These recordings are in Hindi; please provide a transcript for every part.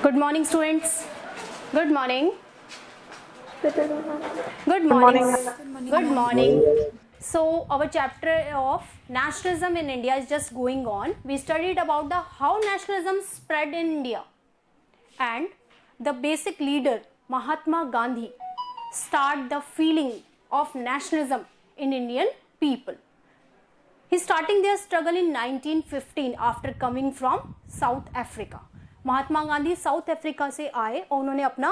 Good morning, students. Good morning. Good morning. morning. Good morning. So our chapter of nationalism in India is just going on. We studied about the how nationalism spread in India, and the basic leader Mahatma Gandhi start the feeling of nationalism in Indian people. He starting their struggle in 1915 after coming from South Africa. Mahatma Gandhi south Africa से आए और उन्होंने अपना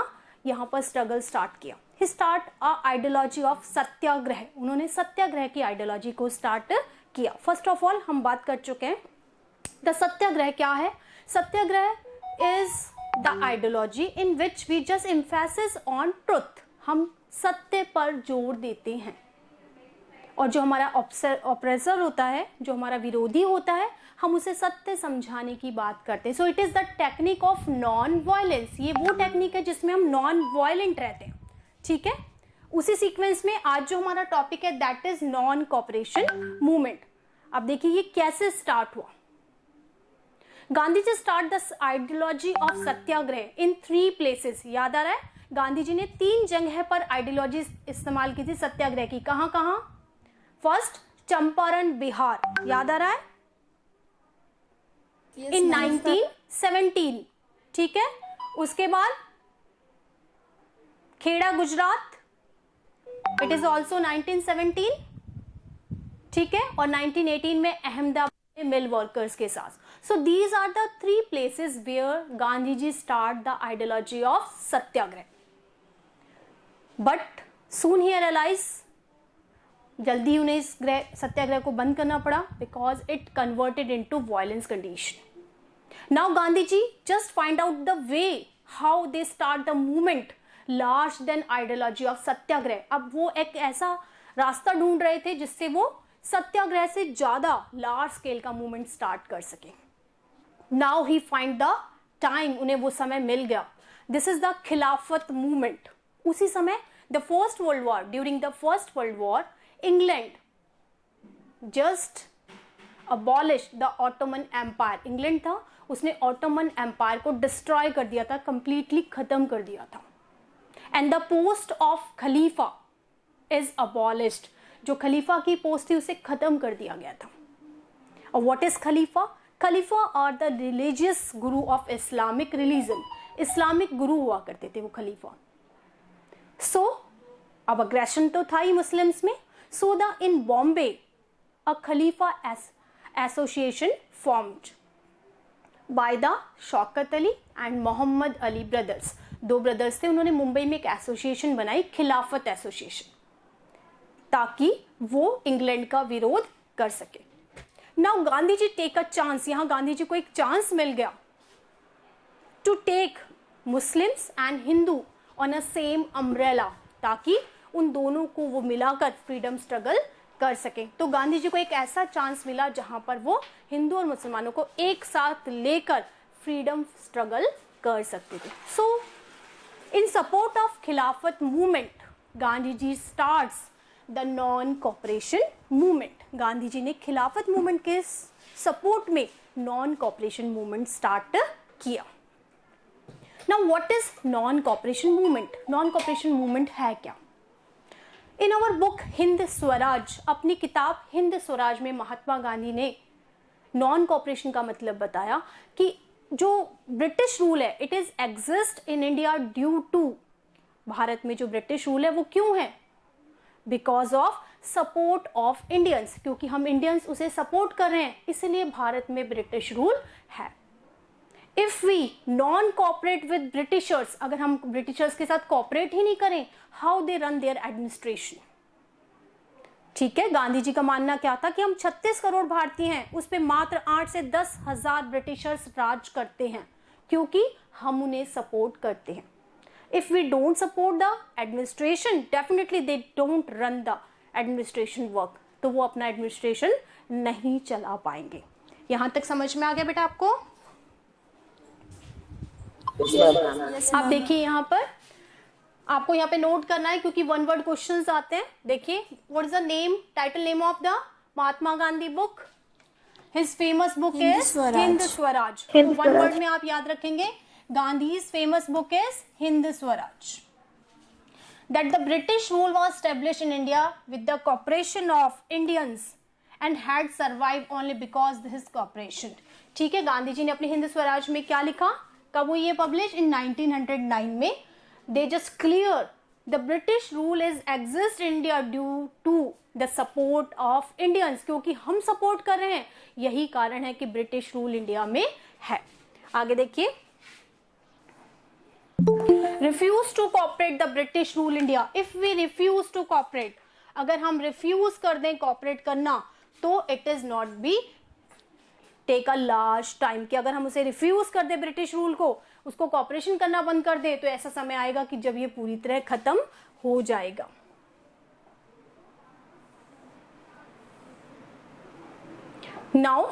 यहाँ पर स्ट्रगल स्टार्ट किया. ही स्टार्ट अ आइडियोलॉजी ऑफ सत्याग्रह. उन्होंने सत्याग्रह की आइडियोलॉजी को स्टार्ट किया. फर्स्ट ऑफ ऑल हम बात कर चुके हैं द सत्याग्रह क्या है. Satyagraha is the ideology in which we just emphasis on truth. हम सत्य पर जोर देते हैं और जो हमारा ऑप्रेसर होता है, जो हमारा विरोधी होता है, हम उसे सत्य समझाने की बात करते हैं. So it is the technique of non violence. ये वो टेक्निक है जिसमें हम नॉन वायलेंट रहते हैं. ठीक है. उसी सीक्वेंस में आज जो हमारा टॉपिक है that is non cooperation movement. अब देखिए ये कैसे स्टार्ट हुआ. Gandhi ji start the ideology of satyagraha in 3 places. याद आ रहा है गांधी जी ने 3 जगह पर आइडियोलॉजी इस्तेमाल की थी सत्याग्रह की. कहां कहां. फर्स्ट चंपारण बिहार. याद आ रहा है इन 1917. ठीक है. उसके बाद Kheda Gujarat. It is also 1917. ठीक है. और 1918 में अहमदाबाद में मिल वर्कर्स के साथ. So these are the 3 places where Gandhi ji start the ideology of satyagraha. But soon he realize जल्दी उन्हें इस सत्याग्रह को बंद करना पड़ा because it converted into violence condition. Now Gandhi ji just find out the way how they start the movement large then ideology of satyagraha. अब वो एक ऐसा रास्ता ढूंढ रहे थे जिससे वो सत्याग्रह से ज्यादा लार्ज स्केल का मूवमेंट स्टार्ट कर सके. Now he find the time. उन्हें वो समय मिल गया. This is the Khilafat movement. उसी समय the First World War. During the First World War England just abolish the Ottoman Empire. England था, उसने ऑटोमन एम्पायर को डिस्ट्रॉय कर दिया था, कंप्लीटली खत्म कर दिया था. And the post of Khalifa is abolished. जो खलीफा की पोस्ट थी उसे खत्म कर दिया गया था. और व्हाट इज खलीफा. खलीफा are the religious guru of Islamic religion. Islamic guru हुआ करते थे वो खलीफा. सो अब अग्रेशन तो था ही मुस्लिम्स में. So in Bombay, a Khalifa association formed by the Shaukat Ali and Muhammad Ali brothers. 2 brothers थे. उन्होंने मुंबई में एक एसोसिएशन बनाई, खिलाफत एसोसिएशन, ताकि वो इंग्लैंड का विरोध कर सके. Now Gandhi ji take a chance. यहां गांधी जी को एक चांस मिल गया to take Muslims and Hindu on a same umbrella, ताकि उन दोनों को वो मिलाकर फ्रीडम स्ट्रगल कर सके. तो गांधी जी को एक ऐसा चांस मिला जहां पर वो हिंदू और मुसलमानों को एक साथ लेकर फ्रीडम स्ट्रगल कर सकते थे. So in support of Khilafat movement Gandhi ji starts the non cooperation movement. Gandhi ji ने खिलाफत मूवमेंट के सपोर्ट में नॉन कॉपरेशन मूवमेंट स्टार्ट किया. Now what is non cooperation movement. Non cooperation movement है क्या. In our book Hind Swaraj, अपनी किताब हिंद स्वराज में महात्मा गांधी ने नॉन कॉपरेशन का मतलब बताया कि जो ब्रिटिश रूल है it is exist in India due to. Bharat में जो ब्रिटिश रूल है वो क्यों है. Because of support of Indians. क्योंकि हम इंडियंस उसे सपोर्ट कर रहे हैं, इसलिए भारत में ब्रिटिश रूल है. If we non cooperate with Britishers, अगर हम ब्रिटिशर्स के साथ कॉपरेट ही नहीं करें, how they run their administration. ठीक है. गांधी जी का मानना क्या था कि हम 36 करोड़ भारतीय हैं, उस पे मात्र 8 से 10 हजार ब्रिटिशर्स राज करते हैं, क्योंकि हम उन्हें सपोर्ट करते हैं. If we don't support the administration, definitely they don't run the administration work. तो वो अपना एडमिनिस्ट्रेशन नहीं चला पाएंगे. यहां तक समझ में आ गया बेटा आपको. आप देखिए यहाँ पर आपको यहाँ पे नोट करना है क्योंकि 1 वर्ड क्वेश्चंस आते हैं. देखिए what is the name, title name of the Mahatma Gandhi book. His famous book is Hind Swaraj. 1 word में आप याद रखेंगे Gandhi's famous book is Hind Swaraj. That the British rule was established in India with the cooperation of Indians and had survived only because his cooperation. ठीक है, गांधी जी ने अपनी हिंद स्वराज में क्या लिखा, कब हुई ये पब्लिश, इन 1909 में. They just clear the British rule is exist in India due to the support of Indians. क्योंकि हम सपोर्ट कर रहे हैं, यही कारण है कि ब्रिटिश रूल इंडिया में है. आगे देखिए, refuse to cooperate the British rule India. If we refuse to cooperate, अगर हम refuse कर दें cooperate करना, तो it is not be take a large time. कि अगर हम उसे refuse कर दें ब्रिटिश रूल को, उसको cooperation करना बंद कर दे, तो ऐसा समय आएगा कि जब ये पूरी तरह खत्म हो जाएगा. Now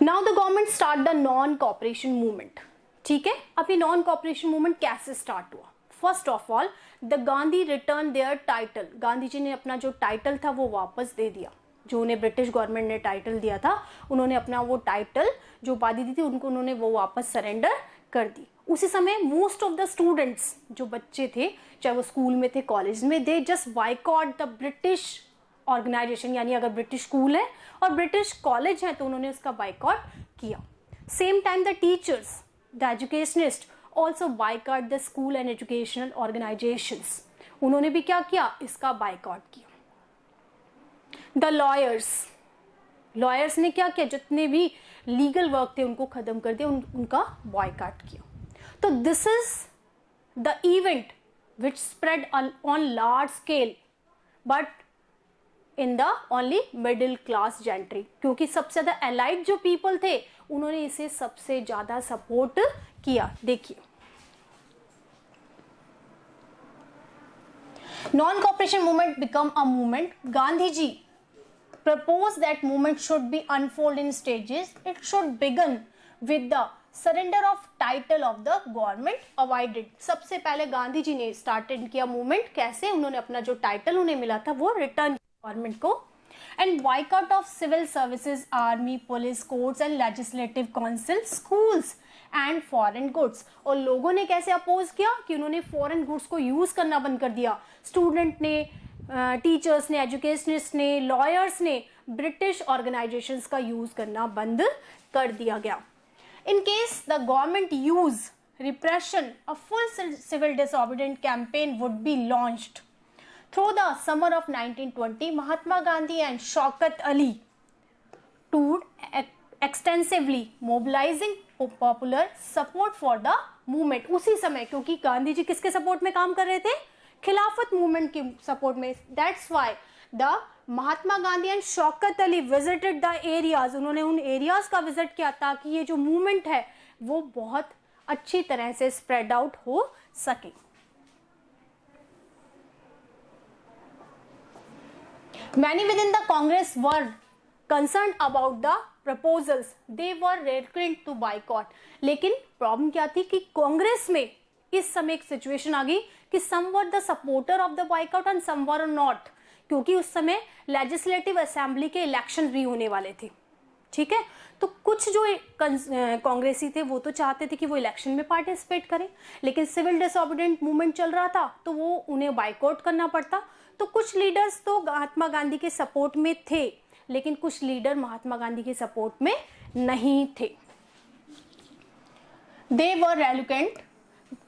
the government start the non-cooperation movement. ठीक है, अब ये नॉन कॉपरेशन मूवमेंट कैसे स्टार्ट हुआ. First of all the Gandhi return their title. Gandhi ji ने अपना जो टाइटल था वो वापस दे दिया. जो उन्हें ब्रिटिश गवर्नमेंट ने टाइटल दिया था, उन्होंने अपना वो टाइटल, जो उपाधि दी थी उनको, उन्होंने वो वापस सरेंडर कर दी. उसी समय मोस्ट ऑफ द स्टूडेंट्स, जो बच्चे थे, चाहे वो स्कूल में थे, कॉलेज में, they just boycott the British organisation. यानी अगर ब्रिटिश स्कूल है और ब्रिटिश कॉलेज है तो उन्होंने उसका बायकॉट किया. Same time the teachers, the educationists also boycott the school and educational organizations. उन्होंने भी क्या किया, इसका बायकॉट किया. the lawyers ने क्या किया, जितने भी लीगल वर्क थे उनको खत्म कर दिया, उनका बॉयकॉट किया. तो this is the event which spread on large scale but in the only middle class gentry. क्योंकि सबसे ज्यादा एलाइट जो पीपल थे उन्होंने इसे सबसे ज्यादा सपोर्ट किया. देखिए, non cooperation movement become a movement. Gandhi ji proposed that movement should be unfold in stages. It should begin with the surrender of title of the government avoided. सबसे पहले गांधी जी ने स्टार्टेड किया मूवमेंट. कैसे, उन्होंने अपना जो टाइटल उन्हें मिला था वो रिटर्न गवर्नमेंट को. And boycott of civil services, army, police, courts and legislative council, schools and foreign goods. और लोगों ने कैसे अपोज किया कि उन्होंने फॉरेन गुड्स को यूज करना बंद कर दिया. स्टूडेंट ने, टीचर्स ने, एजुकेशनिस्ट ने, लॉयर्स ने ब्रिटिश ऑर्गेनाइजेशंस का यूज करना बंद कर दिया गया. In case the government use repression, a full civil disobedient campaign would be launched. Through the summer of 1920, Mahatma Gandhi and Shaukat Ali toured extensively, mobilizing popular support for the movement. उसी समय, क्योंकि गांधी जी किसके सपोर्ट में काम कर रहे थे, खिलाफत मूवमेंट की सपोर्ट में. That's why the Mahatma Gandhi and Shaukat Ali visited the areas. उन्होंने उन एरियाज का विजिट किया ताकि ये जो मूवमेंट है वो बहुत अच्छी तरह से स्प्रेड आउट हो सके. Many within the Congress were concerned about the proposals. They were reluctant to boycott. लेकिन प्रॉब्लम क्या थी कि कांग्रेस में इस समय एक सिचुएशन आ गई कि some were the supporter of the boycott and some were not. क्योंकि उस समय लेजिस्लेटिव असेंबली के इलेक्शन भी होने वाले थे. ठीक है, तो कुछ जो कांग्रेसी थे वो तो चाहते थे कि वो इलेक्शन में पार्टिसिपेट करें, लेकिन सिविल डिसओबीडिएंट मूवमेंट चल रहा था तो वो उन्हें बाइकआउट करना पड़ता. तो कुछ लीडर्स तो महात्मा गांधी के सपोर्ट में थे, लेकिन कुछ लीडर महात्मा गांधी के सपोर्ट में नहीं थे. दे वर reluctant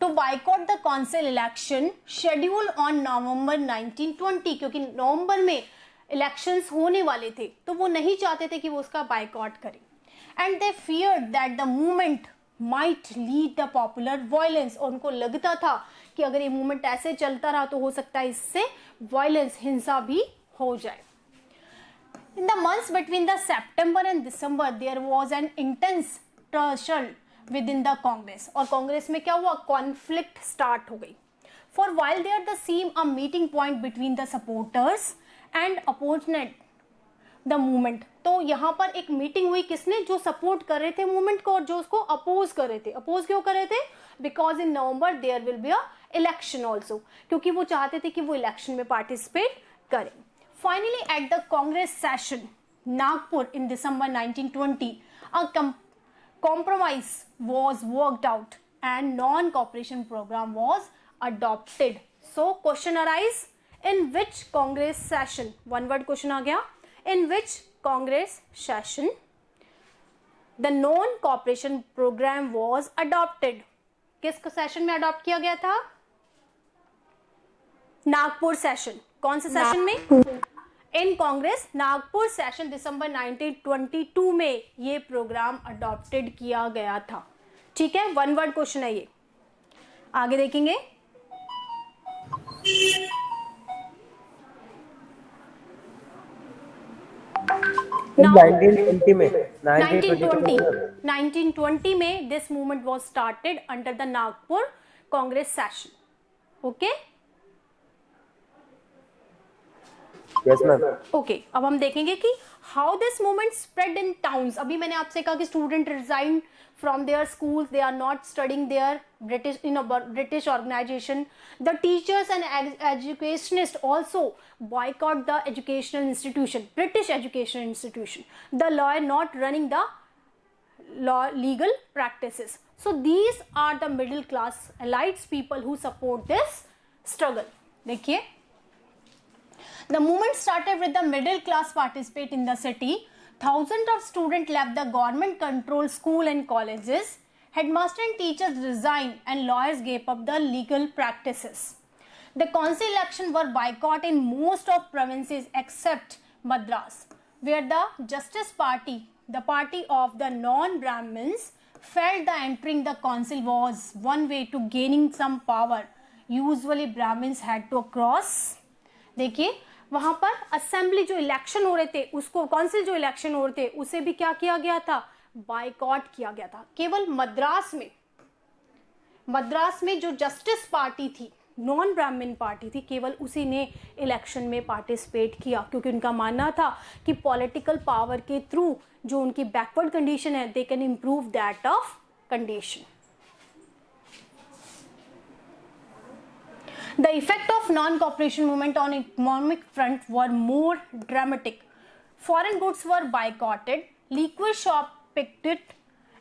to boycott the council election scheduled on November 1920. क्योंकि नवंबर में इलेक्शंस होने वाले थे तो वो नहीं चाहते थे कि वो उसका बाइकआउट करें. And they feared that the movement might lead the popular violence. और उनको लगता था कि अगर ये मूवमेंट ऐसे चलता रहा तो हो सकता है इससे वायलेंस, हिंसा भी हो जाए. In the months between the September and December, there was an intense tussle within the Congress. और कांग्रेस में क्या हुआ, कॉन्फ्लिक्ट स्टार्ट हो गई. For while there the seemed a meeting point between the supporters and opponent the movement. तो यहाँ पर एक मीटिंग हुई, किसने, जो सपोर्ट कर रहे थे मूवमेंट को और जो उसको अपोज कर रहे थे. अपोज क्यों कर रहे थे, because in November there will be a election also. क्योंकि वो चाहते थे कि वो इलेक्शन में पार्टिसिपेट करें. Finally at the Congress session Nagpur in December 1920, a compromise was worked out and non-cooperation program was adopted. So question arise, in which Congress session, one word question आ गया, in which Congress session the non-cooperation program was adopted? किस सेशन में अडॉप्ट किया गया था? नागपुर सेशन. कौन से सेशन में? इन कांग्रेस नागपुर सेशन दिसंबर 1922 में ये प्रोग्राम अडॉप्टेड किया गया था. ठीक है, वन वर्ड क्वेश्चन है ये. आगे देखेंगे. Now, 1920 में this movement was started under the Nagpur Congress session. Okay? Yes, ma'am. Okay, अब हम देखेंगे कि how this movement spread in towns. अभी मैंने आपसे कहा कि student resigned from their schools, they are not studying their British organization. The teachers and educationists also boycott the educational institution, British educational institution. The lawyer not running the legal practices. So these are the middle class elites people who support this struggle. देखिए, the movement started with the middle class participate in the city. Thousands of students left the government-controlled school and colleges. Headmaster and teachers resigned, and lawyers gave up the legal practices. The council elections were boycotted in most of provinces except Madras, where the Justice Party, the party of the non-Brahmins, felt that entering the council was one way to gaining some power. Usually Brahmins had to cross. देखिए, वहां पर असेंबली जो इलेक्शन हो रहे थे, उसको काउंसिल जो इलेक्शन हो रहे थे, उसे भी क्या किया गया था? बायकॉट किया गया था. केवल मद्रास में जो जस्टिस पार्टी थी, नॉन ब्राह्मण पार्टी थी, केवल उसी ने इलेक्शन में पार्टिसिपेट किया, क्योंकि उनका मानना था कि पॉलिटिकल पावर के थ्रू जो उनकी बैकवर्ड कंडीशन है, they can improve that of condition. The effect of non-cooperation movement on economic front were more dramatic. Foreign goods were boycotted, liquor shop picketed,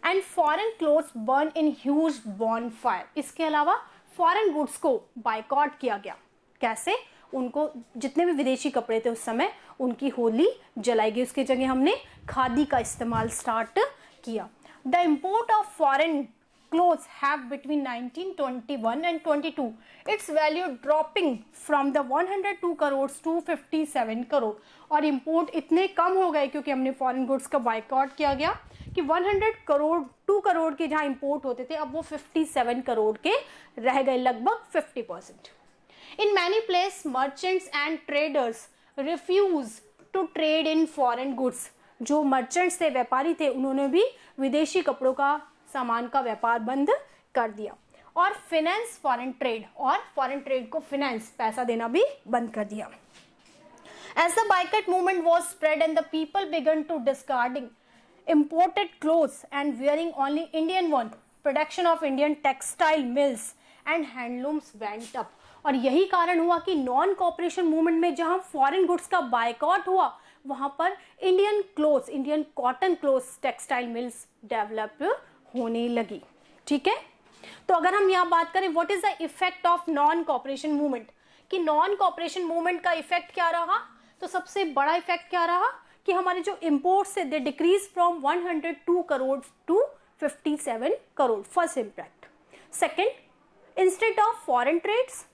and foreign clothes burned in huge bonfire. इसके अलावा foreign goods को boycott किया गया. कैसे? उनको जितने भी विदेशी कपड़े थे उस समय, उनकी होली जलाई गई. उसकी जगह हमने खादी का इस्तेमाल स्टार्ट किया. The import of foreign clothes have between 1921 and 22 its value dropping from the 102 crores to 57 crore. और इंपोर्ट इतने कम हो गए क्योंकि हमने फॉरेन गुड्स का बाइकआउट किया गया कि 100 करोड़ 2 करोड़ के जहां इंपोर्ट होते थे, अब वो 57 करोड़ के रह गए, लगभग 50%. In many places merchants and traders refuse to trade in foreign goods. जो मर्चेंट्स थे, व्यापारी थे, उन्होंने भी विदेशी कपड़ों का सामान का व्यापार बंद कर दिया. और फाइनेंस फॉरेन ट्रेड, और फॉरेन ट्रेड को फाइनेंस पैसा देना भी बंद कर दिया. As the boycott movement was spread and the people began to discarding imported clothes and wearing only Indian one, production of Indian textile mills and handlooms went up. और यही कारण हुआ कि नॉन कॉपरेशन मूवमेंट में जहां फॉरेन गुड्स का बायकॉट हुआ, वहां पर Indian clothes, Indian cotton clothes textile mills develop होने लगी. ठीक है, तो अगर हम यहाँ बात करें what is the effect of non cooperation movement, कि नॉन कॉपरेशन मूवमेंट का इफेक्ट क्या रहा, तो सबसे बड़ा इफेक्ट क्या रहा कि हमारे जो इंपोर्ट्स थे they decrease from 102 crore to 57 crore. First impact. Second, instead of foreign trades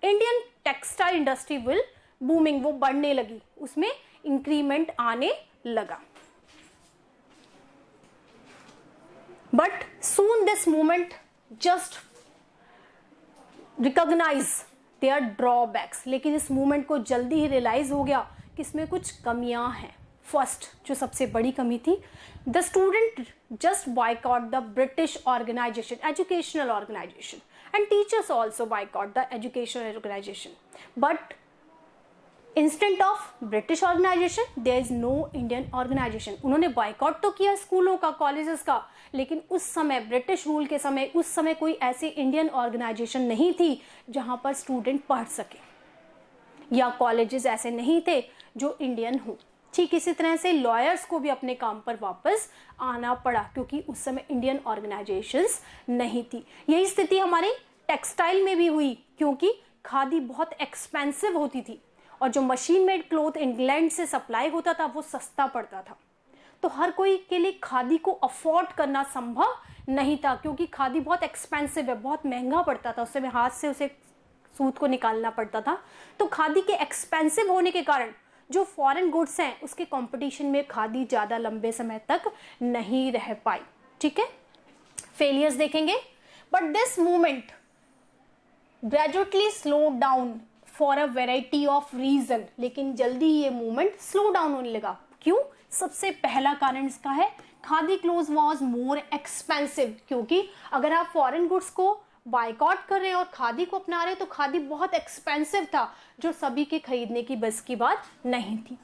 Indian textile industry will booming, वो बढ़ने लगी, उसमें इंक्रीमेंट आने लगा. But soon this movement just recognize their drawbacks. लेकिन इस मूवमेंट को जल्दी ही रियलाइज हो गया कि इसमें कुछ कमियां हैं. फर्स्ट, जो सबसे बड़ी कमी थी, the student just boycott the British organisation, educational organisation, and teachers also boycott the educational organisation. But instant of British organisation there is no Indian organisation. उन्होंने बायकॉट तो किया स्कूलों का, कॉलेजेस का, लेकिन उस समय ब्रिटिश रूल के समय, उस समय कोई ऐसी इंडियन ऑर्गेनाइजेशन नहीं थी जहां पर स्टूडेंट पढ़ सके, या कॉलेजेस ऐसे नहीं थे जो इंडियन हो. ठीक इसी तरह से लॉयर्स को भी अपने काम पर वापस आना पड़ा क्योंकि उस समय इंडियन ऑर्गेनाइजेशंस नहीं थी। यही स्थिति हमारे टेक्सटाइल में भी हुई क्योंकि खादी बहुत एक्सपेंसिव होती थी और जो मशीन मेड क्लॉथ इंग्लैंड से सप्लाई होता था वो सस्ता पड़ता था, तो हर कोई के लिए खादी को अफोर्ड करना संभव नहीं था क्योंकि खादी बहुत एक्सपेंसिव है, बहुत महंगा पड़ता था, उससे हाथ से उसे सूत को निकालना पड़ता था। तो खादी के एक्सपेंसिव होने के कारण जो फॉरेन गुड्स हैं उसके कंपटीशन में खादी ज़्यादा लंबे समय तक नहीं रह पाई। ठीक है, फेलियर्स देखेंगे। But this movement gradually slow down for a variety of reason, लेकिन जल्दी ये मूवमेंट स्लो डाउन होने लगा। क्यों? सबसे पहला कारण इसका है khadi cloth was more expensive, क्योंकि अगर आप फॉरेन गुड्स को बायकॉट कर रहे हैं और खादी को अपना रहे हैं तो खादी बहुत एक्सपेंसिव था जो सभी के खरीदने की बस की बात नहीं थी।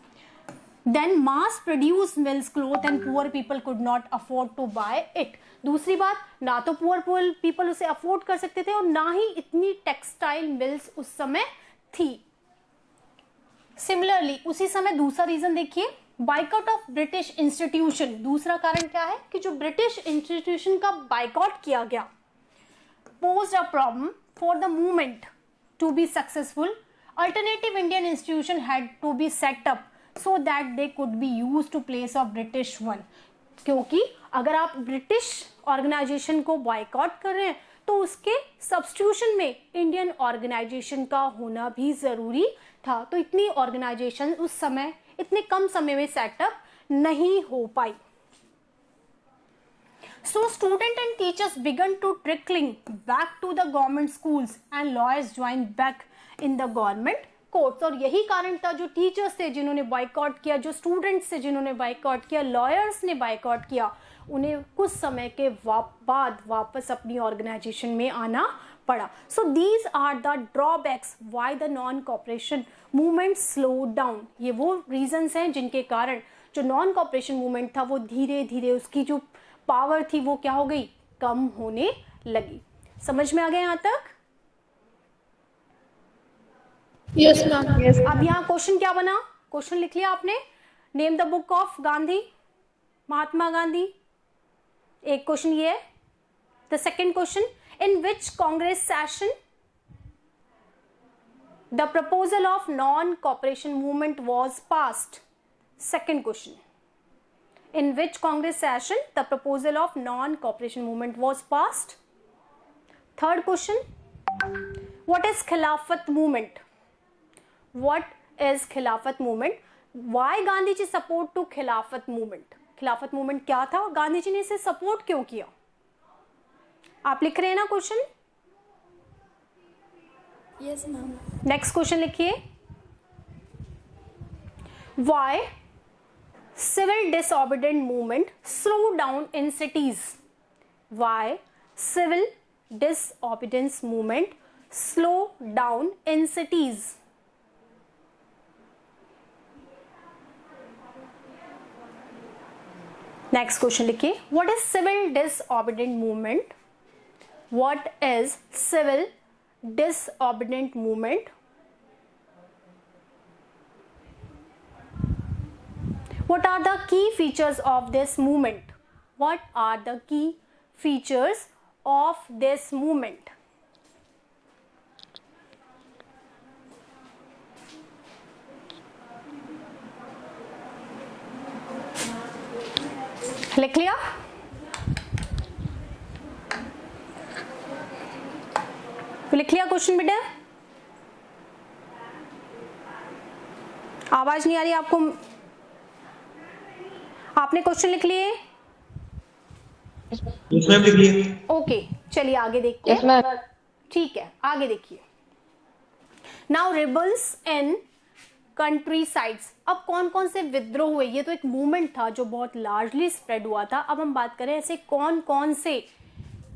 Then mass produce mills cloth and poor people could not afford to buy it. दूसरी बात, ना तो पुअर पीपल उसे अफोर्ड कर सकते थे और ना ही इतनी टेक्सटाइल मिल्स उस समय थी। सिमिलरली उसी समय दूसरा रीजन देखिए, बाइकआउट ऑफ ब्रिटिश इंस्टीट्यूशन। दूसरा कारण क्या है कि जो ब्रिटिश इंस्टीट्यूशन का बाइकआउट किया गया posed a problem for the movement to be successful. Alternative Indian institution had to be set up so that they could be used to place of British one. क्योंकि अगर आप ब्रिटिश ऑर्गेनाइजेशन को बायकॉट कर रहे हैं तो उसके सब्स्टिट्यूशन में इंडियन ऑर्गेनाइजेशन का होना भी जरूरी था। तो इतनी ऑर्गेनाइजेशन उस समय इतने कम समय में सेटअप नहीं हो पाई। So student and teachers began to trickling back to the government schools and lawyers joined back in the government courts. और यही कारण था जो टीचर्स थे जिन्होंने बाइकआउट किया, जो स्टूडेंट्स थे जिन्होंने बाइकआउट किया, लॉयर्स ने बाइकआउट किया, उन्हें कुछ समय के बाद वापस अपनी ऑर्गेनाइजेशन में आना पड़ा। So these are the drawbacks why the non cooperation movement slow down. ये वो रीजंस हैं जिनके कारण जो नॉन कॉपरेशन मूवमेंट था वो धीरे धीरे उसकी जो पावर थी वो क्या हो गई, कम होने लगी। समझ में आ गया यहां तक? Yes ma'am. अब यहाँ क्वेश्चन क्या बना, क्वेश्चन लिख लिया आपने, name the book of Gandhi, Mahatma Gandhi. एक क्वेश्चन ये है। The second question, in which Congress session the proposal of non cooperation movement was passed. Second question, in which Congress session the proposal of non-cooperation movement was passed. Third question, what is Khilafat movement? What is Khilafat movement? Why Gandhi ji support to Khilafat movement? Khilafat movement क्या था और गांधी जी ने इसे सपोर्ट क्यों किया? आप लिख रहे हैं ना question? Yes ma'am. Next question लिखिए, why civil disobedient movement slow down in cities? Why civil disobedience movement slow down in cities? Next question लिखिए, what is civil disobedient movement? What is civil disobedient movement? What are the key features of this movement? What are the key features of this movement? लिख लिया? लिख लिया क्वेश्चन बेटा? आवाज नहीं आ रही आपको? आपने क्वेश्चन लिख लिए? लिख लिए। ओके, चलिए आगे देखते हैं। ठीक है, आगे देखिए। Now rebels in country sides. अब कौन कौन से विद्रोह हुए? ये तो एक मूवमेंट था जो बहुत लार्जली स्प्रेड हुआ था। अब हम बात करें ऐसे कौन कौन से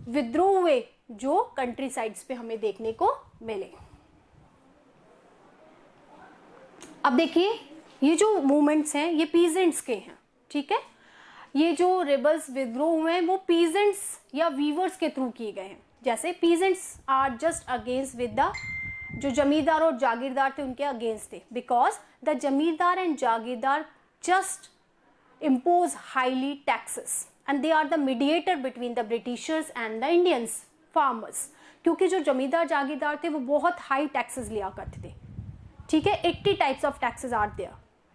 विद्रोह हुए जो कंट्री साइड्स पे हमें देखने को मिले। अब देखिए, ये जो मूवमेंट्स हैं ये पीजेंट्स के हैं। ठीक है, ये जो रिबल्स विद्रोह हुए हैं वो पीजेंट्स या वीवर्स के थ्रू किए गए हैं। जैसे peasants are just against with the, जो जमींदार और जागीरदार थे उनके अगेंस्ट थे, बिकॉज द जमींदार एंड जागीरदार just impose highly taxes and they are the mediator between the Britishers and the Indians farmers. क्योंकि जो जमींदार जागीरदार थे वो बहुत हाई टैक्सेस लिया करते थे. ठीक है, 80 types of taxes are there.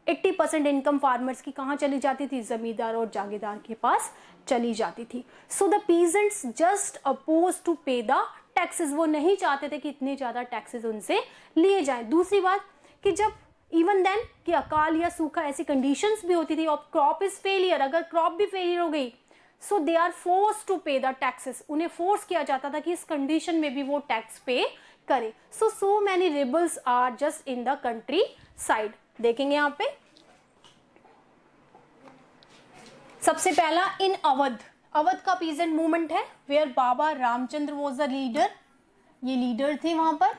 80% income farmers की कहाँ चली जाती थी? जमींदार और जागीरदार के पास चली जाती थी. So the peasants just oppose to pay the taxes. वो नहीं चाहते थे कि इतने ज्यादा टैक्सेस उनसे लिए जाएं. दूसरी बात कि जब इवन देन कि अकाल या सूखा ऐसी कंडीशंस भी होती थी और क्रॉप इज फेलियर, अगर क्रॉप भी फेलियर हो गई सो they are force to pay the taxes. उन्हें फोर्स किया जाता था कि इस कंडीशन में भी वो टैक्स पे करे. So many rebels are just in the countryside. देखेंगे यहाँ पे सबसे पहला इन अवध. अवध का पीजेंट मूवमेंट है where Baba Ramchandra was the leader. ये लीडर थे वहां पर.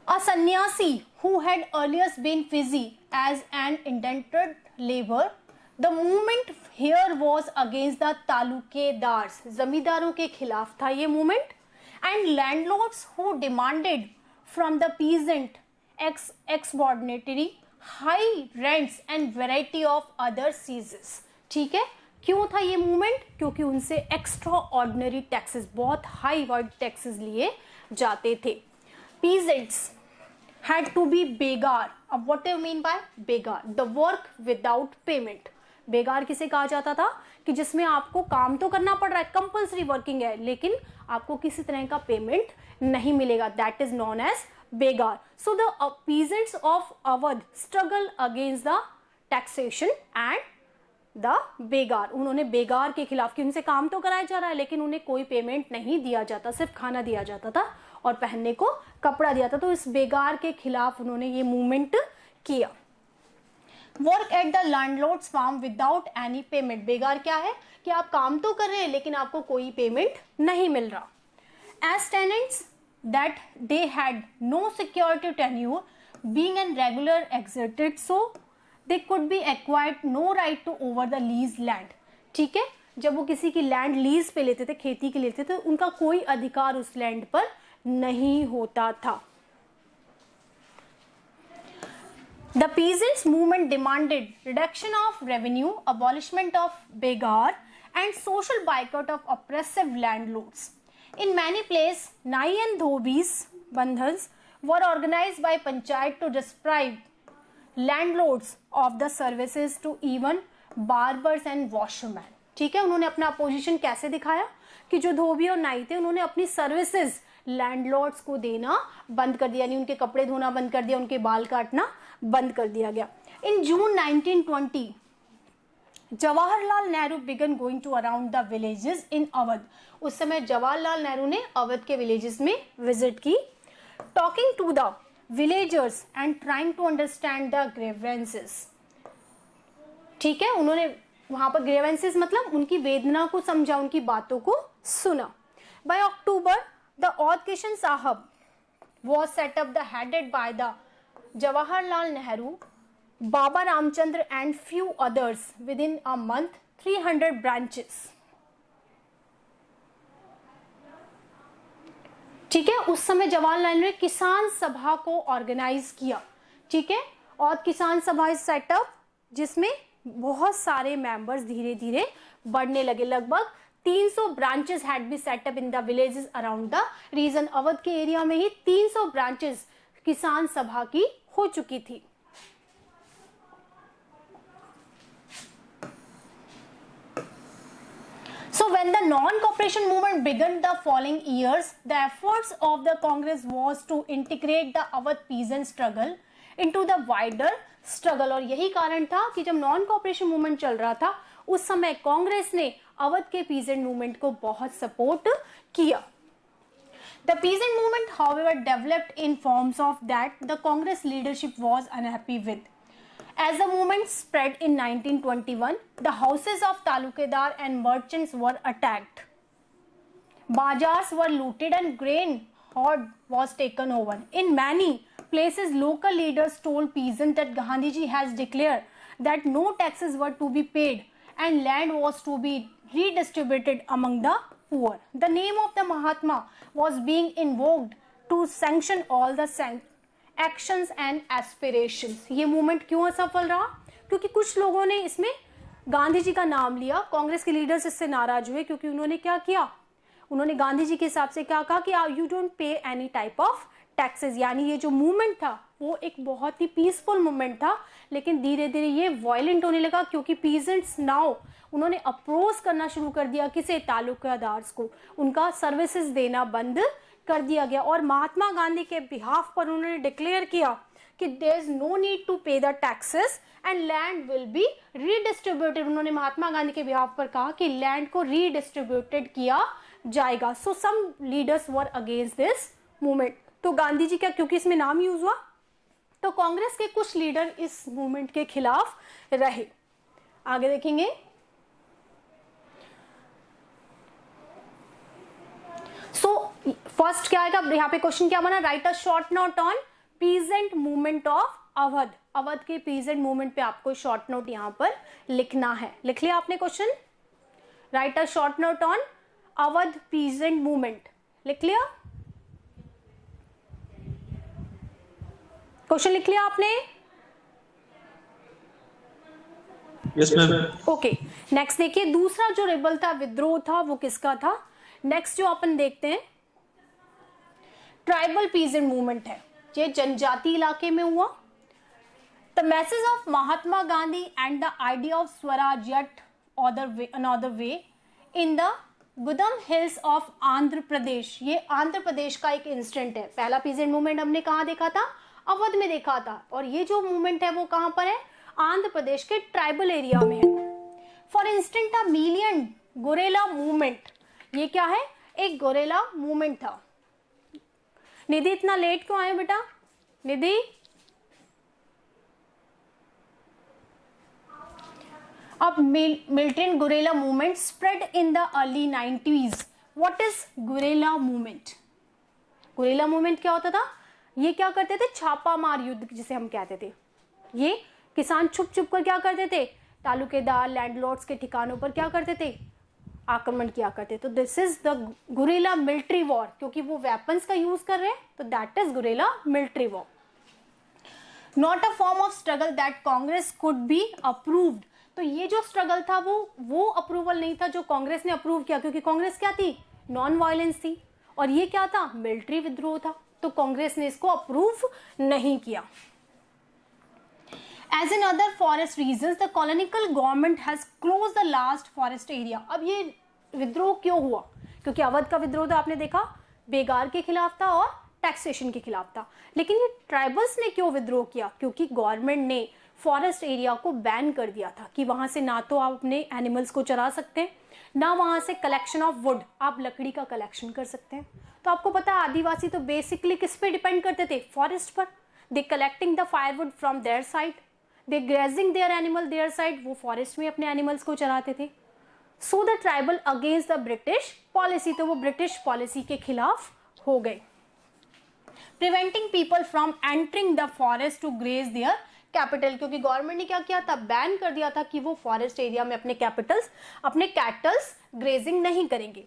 A sannyasi who had earlier been busy as an indentured labor. The movement here was against the तालुकेदार्स. जमींदारों के खिलाफ था ये movement. And landlords who demanded from the peasant extraordinary high rents and variety of other seizures. ठीक है, क्यों था ये मूवमेंट? क्योंकि उनसे एक्स्ट्रा ऑर्डिनरी टैक्सेस, बहुत हाई वर्ड टैक्सेस लिए जाते थे. Peasants had to be begar. अब what do you mean by begar? The work without payment. बेगार किसे कहा जाता था? कि जिसमें आपको काम तो करना पड़ रहा है, कंपल्सरी वर्किंग है, लेकिन आपको किसी तरह का पेमेंट नहीं मिलेगा. That is known as begar. So the peasants of Awadh struggle against the taxation and the begar. उन्होंने बेगार के खिलाफ, कि उनसे काम तो कराया जा रहा है लेकिन उन्हें कोई पेमेंट नहीं दिया जाता, सिर्फ खाना दिया जाता था और पहनने को कपड़ा दिया था. तो इस बेगार के खिलाफ उन्होंने ये मूवमेंट किया. Work at the landlords farm without any payment. Begar क्या है? कि आप काम तो कर रहे हैं लेकिन आपको कोई पेमेंट नहीं मिल रहा. As tenants that they had no security tenure being an regular exited, so they could be acquired no right to over the lease land. ठीक है, जब वो किसी की लैंड लीज पे लेते थे, खेती के लेते थे, उनका कोई अधिकार उस लैंड पर नहीं होता था. The peasants movement demanded reduction of revenue, abolishment of begar, and social boycott of oppressive landlords. In many places, Nai and Dhobis bandhas were organized by panchayat to deprive landlords of the services to even barbers and washermen. ठीक है, उन्होंने अपना अपोजिशन कैसे दिखाया? कि जो धोबी और नाई थे उन्होंने अपनी सर्विसेज लैंडलॉर्ड्स को देना बंद कर दिया, यानी उनके कपड़े धोना बंद कर दिया, उनके बाल काटना बंद कर दिया गया. In June 1920 Jawaharlal Nehru began going to around the villages in Awadh. उस समय जवाहरलाल नेहरू ने अवध के विलेजेस में विजिट की. Talking to the villagers and trying to understand the grievances. ठीक है, उन्होंने वहां पर ग्रीवेंसेस मतलब उनकी वेदना को समझा, उनकी बातों को सुना. Bye October the Aundh Kishan साहब was set up the headed by the Jawaharlal Nehru, Baba Ramchandra and few others. Within a month 300 branches. ठीक है, उस समय जवाहरलाल नेहरू ने किसान सभा को ऑर्गेनाइज किया. ठीक है, और किसान सभा इज सेटअप जिसमें बहुत सारे मेंबर्स धीरे धीरे बढ़ने लगे. लगभग 300 branches had be set up in the villages around the region. Awadh के एरिया में ही 300 ब्रांचेस किसान सभा की हो चुकी थी. So when the non-cooperation movement began the following years, the efforts of the Congress was to integrate the Awadh peasant struggle into the wider struggle. और यही कारण था कि जब नॉन कॉपरेशन मूवमेंट चल रहा था उस समय कांग्रेस ने अवध के पीजेंट मूवमेंट को बहुत सपोर्ट किया. The peasant movement, however, developed in forms of that the Congress leadership was unhappy with. As the movement spread in 1921, the houses of talukadar and merchants were attacked. Bazaars were looted and grain hoard was taken over. In many places, local leaders told peasants that Gandhiji has declared that no taxes were to be paid and land was to be redistributed among the poor. The name of the Mahatma was being invoked to sanction all the actions and aspirations. ये मूवमेंट क्यों असफल रहा? क्योंकि कुछ लोगों ने इसमें गांधी जी का नाम लिया, कांग्रेस के लीडर्स इससे नाराज हुए क्योंकि उन्होंने क्या किया, उन्होंने गांधी जी के हिसाब से क्या कहा कि you don't pay any type of taxes. यानी ये जो मूवमेंट था वो एक बहुत ही पीसफुल मूवमेंट था, लेकिन धीरे धीरे ये वायलेंट होने लगा क्योंकि पीजेंट्स नाउ उन्होंने अप्रोच करना शुरू कर दिया, किसे, तालुकादार्स को, उनका सर्विसेज देना बंद कर दिया गया। और महात्मा गांधी के बिहाफ पर उन्होंने डिक्लेयर किया कि there is no need to pay the taxes and land will be redistributed. उन्होंने महात्मा गांधी के बिहाफ पर कहा कि लैंड को रीडिस्ट्रीब्यूटेड किया जाएगा। So some leaders were against this movement. तो गांधी जी क्या, क्योंकि इसमें नाम यूज हुआ, तो कांग्रेस के कुछ लीडर इस मूवमेंट के खिलाफ रहे। आगे देखेंगे। सो फर्स्ट क्या आएगा यहाँ पे, क्वेश्चन क्या बना, right a short note on peasant movement of Awadh. Awadh के पीजेंट मूवमेंट पे आपको शॉर्ट नोट यहां पर लिखना है। लिख लिया आपने question? Right a short note on Awadh peasant movement, लिख लिया? क्वेश्चन लिख लिया आपने? Yes ma'am. ओके, नेक्स्ट देखिए, दूसरा जो रिबल था, विद्रोह था, वो किसका था? नेक्स्ट जो अपन देखते हैं, ट्राइबल पीजेंट मूवमेंट है, ये जनजाति इलाके में हुआ। The message of Mahatma Gandhi and the idea of swaraj yet another way in the Gudem hills of Andhra Pradesh. ये आंध्र प्रदेश का एक इंस्टेंट है। पहला पीजेंट मूवमेंट हमने कहाँ देखा था? अवध में देखा था। और ये जो मूवमेंट है वो कहां पर है? आंध्र प्रदेश के ट्राइबल एरिया में है। For instant a militant guerrilla movement, ये क्या है? एक गोरेला मूवमेंट था। निधि इतना लेट क्यों आए बेटा? निधि, अब militant guerrilla movement spread in the early 90s। What is guerrilla movement? Guerrilla movement क्या होता था? ये क्या करते थे? छापा मार युद्ध जिसे हम कहते थे। ये किसान छुप छुप कर क्या करते थे? तालुकेदार, लैंडलॉर्ड्स के ठिकानों पर क्या करते थे? आक्रमण किया करते। तो this is the guerrilla military war, क्योंकि वो वेपन्स का यूज कर रहे हैं, तो that is guerrilla military war. Not a form of struggle that Congress could be approved. तो ये जो स्ट्रगल था वो अप्रूवल नहीं था जो कांग्रेस ने अप्रूव किया, क्योंकि कांग्रेस क्या थी? नॉन वायलेंस थी। और ये क्या था? मिलिट्री विद्रोह था। तो कांग्रेस ने इसको अप्रूव नहीं किया। As in other forest regions, the colonial government has closed the last forest area। अब ये विद्रोह क्यों हुआ? क्योंकि अवध का विद्रोह तो आपने देखा बेगार के खिलाफ था और टैक्सेशन के खिलाफ था। लेकिन ये ट्राइबल्स ने क्यों विद्रोह किया? क्योंकि गवर्नमेंट ने फॉरेस्ट एरिया को बैन कर दिया था कि वहां से ना तो आप अपने एनिमल्स को चरा सकते हैं, ना वहां से कलेक्शन ऑफ वुड, आप लकड़ी का कलेक्शन कर सकते हैं। तो आपको पता है आदिवासी तो बेसिकली किस पे डिपेंड करते थे? फॉरेस्ट पर। They collecting the firewood from their side, they grazing their animal their side, वो फॉरेस्ट में अपने एनिमल्स को चराते थे। So the tribal against the British policy, तो वो ब्रिटिश पॉलिसी के खिलाफ हो गए। Preventing people from entering the forest to graze their capital, क्योंकि गवर्नमेंट ने क्या किया था? बैन कर दिया था कि वो फॉरेस्ट एरिया में अपने कैपिटल्स, अपने कैटल्स ग्रेजिंग नहीं करेंगे।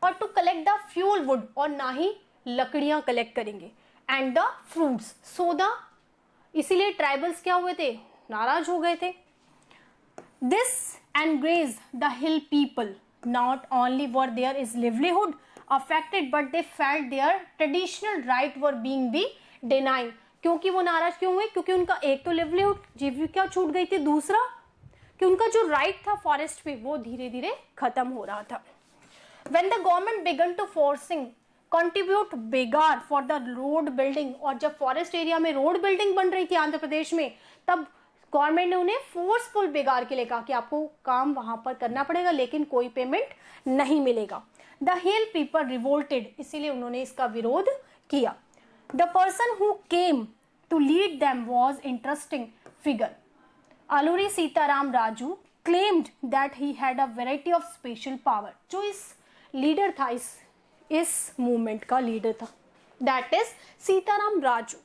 और to collect the fuel wood, और ना ही लकड़ियां कलेक्ट करेंगे, and the fruits. So the, इसीलिए ट्राइबल्स क्या हुए थे? नाराज हो गए थे। This enraged the hill people, not only were their is livelihood affected but they felt their traditional right were being be denied. क्योंकि वो नाराज क्यों हुए? क्योंकि उनका एक तो लिवलीहुड, जीविका छूट गई थी, दूसरा कि उनका जो राइट था फॉरेस्ट पे वो धीरे धीरे खत्म हो रहा था। When the government began to forcing contribute begar for the road building, और जब फॉरेस्ट एरिया में रोड बिल्डिंग बन रही थी आंध्र प्रदेश में, तब गवर्नमेंट ने उन्हें फोर्सफुल बेगार के लिए कहा कि आपको काम वहां पर करना पड़ेगा लेकिन कोई पेमेंट नहीं मिलेगा। द हिल पीपल रिवोल्टेड, इसीलिए उन्होंने इसका विरोध किया। The person who came to lead them was interesting figure. Alluri Sitaram Raju claimed that he had a variety of special power। जो इस लीडर था, इस मूवमेंट का लीडर था, दैट इज सीताराम राजू।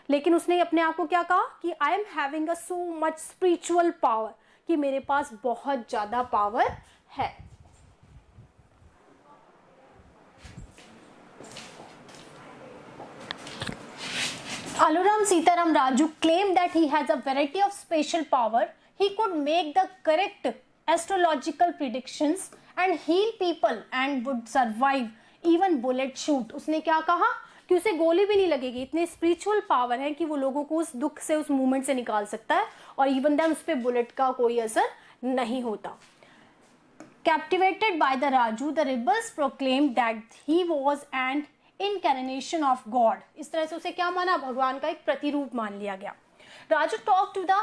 लेकिन उसने अपने आप को क्या कहा कि I am having a so much spiritual power, कि मेरे पास बहुत ज्यादा पावर है। Sitaram Raju claimed that he has a variety of special power. He could make the correct astrological predictions and heal people and would survive even bullet shoot. उसने क्या कहा कि उसे गोली भी नहीं लगेगी, इतने स्पिरिचुअल पावर है कि वो लोगों को उस दुख से, उस मूवमेंट से निकाल सकता है और इवन देन उस पर बुलेट का कोई असर नहीं होता. Captivated by the Raju, the rebels proclaimed that he was an incarnation of God. इस तरह से उसे क्या माना, भगवान का एक प्रतिरूप मान लिया गया. Raju talk to the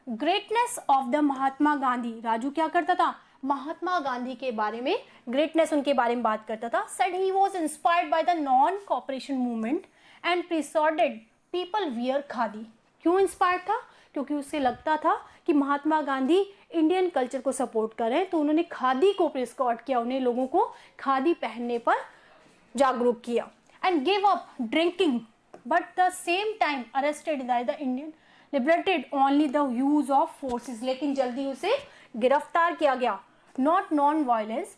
greatness of the Mahatma Gandhi. Raju क्या करता था, महात्मा गांधी के बारे में, ग्रेटनेस उनके बारे में बात करता था. Said he was inspired by the non-cooperation movement and persuaded people wear khadi. क्यों इंस्पायर्ड था, क्योंकि उसे लगता था कि महात्मा गांधी इंडियन कल्चर को सपोर्ट कर रहे हैं, तो उन्होंने खादी को प्रिस्क्राइब किया, उन्हें लोगों को खादी पहनने पर जागरूक किया. And gave up drinking, but the same time arrested by the Indian liberated only the use of forces. लेकिन जल्दी उसे गिरफ्तार किया गया. Not non-violence.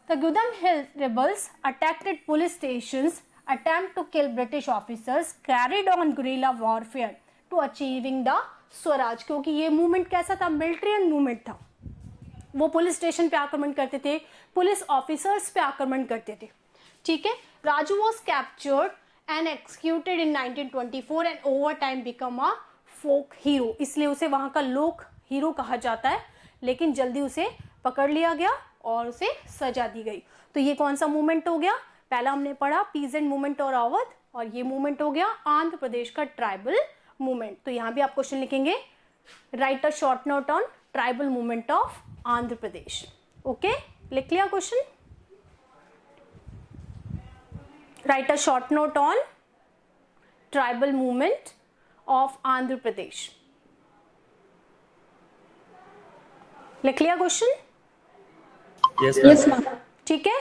The Gudam Hill rebels attacked police stations, attempt to kill British officers, carried on guerrilla warfare to achieving the Swaraj. क्योंकि ये मूवमेंट कैसा था, मिलिट्रियन मूवमेंट था. वो पुलिस स्टेशन पे आक्रमण करते थे, पुलिस ऑफिसर्स पे आक्रमण करते थे. ठीक है. Raju was captured and executed in 1924 and over time become a folk hero. इसलिए उसे वहां का लोक हीरो कहा जाता है, लेकिन जल्दी उसे पकड़ लिया गया और उसे सजा दी गई. तो ये कौन सा मूवमेंट हो गया, पहला हमने पढ़ा पीजेंट मूवमेंट और अवध, और ये मूवमेंट हो गया आंध्र प्रदेश का ट्राइबल मूवमेंट. तो यहाँ भी आप क्वेश्चन लिखेंगे, right a short note on tribal movement of Andhra Pradesh. Okay, लिख लिया question. Write a short note on tribal movement of Andhra Pradesh. लिख लिया क्वेश्चन? Yes, ma'am. ठीक है.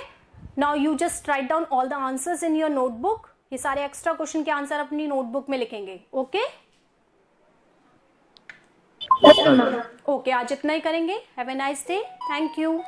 Now you just write down all the answers in your notebook. ये सारे एक्स्ट्रा क्वेश्चन के आंसर अपनी नोटबुक में लिखेंगे. ओके? ओके, आज इतना ही करेंगे. Have a nice day. Thank you.